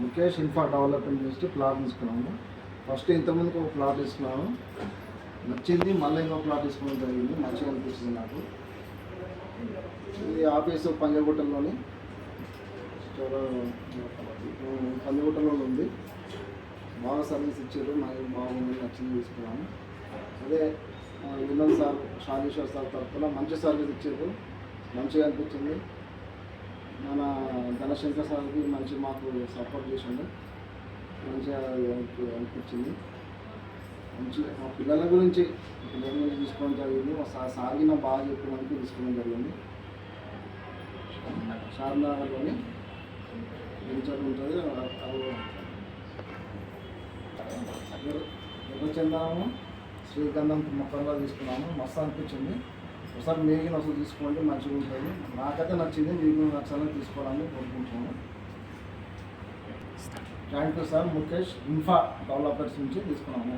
Mukesh ఇన్ఫా development నుంచి plot తీసుకున్నాము. First ఇంతకుముందుకు ఒక ప్లాట్ తీసుకున్నాను, నచ్చింది. మళ్ళీ ఇంకో ప్లాట్ తీసుకోవడం జరిగింది, మంచిగా అనిపిస్తుంది నాకు. ఇది ఆఫీసు పంజగుట్టలోని పంజగుట్టలో ఉంది. బాగా సర్వీస్ ఇచ్చారు, నాకు బాగుంది, నచ్చింది, తీసుకున్నాను. అదే వినోద్ సార్, షాదీశ్వర్ సార్ తరఫున మంచి సర్వీస్ ఇచ్చారు, మంచిగా అనిపించింది. మన ధనశంకర్ సార్కి మంచి మాకు సపోర్ట్ చేసిండు, మంచిగా అనిపించింది. మంచి మా పిల్లల గురించి తీసుకోవడం జరిగింది. సాగిన బాగా చెప్పడానికి తీసుకోవడం జరిగింది. షార్నగర్లోని వెంచర్ ఉంటుంది, ఎర్రచందనము శ్రీగంధం మొక్కలుగా తీసుకున్నాము, మస్తు అనిపించింది. ఒకసారి మీరు అసలు తీసుకోండి, మంచిగా ఉంటుంది. నాకైతే నచ్చింది, మీకు నచ్చాలని తీసుకోవాలని కోరుకుంటున్నాను. Thank you sir. Mukesh ఇన్ఫా developers నుంచి తీసుకున్నాము.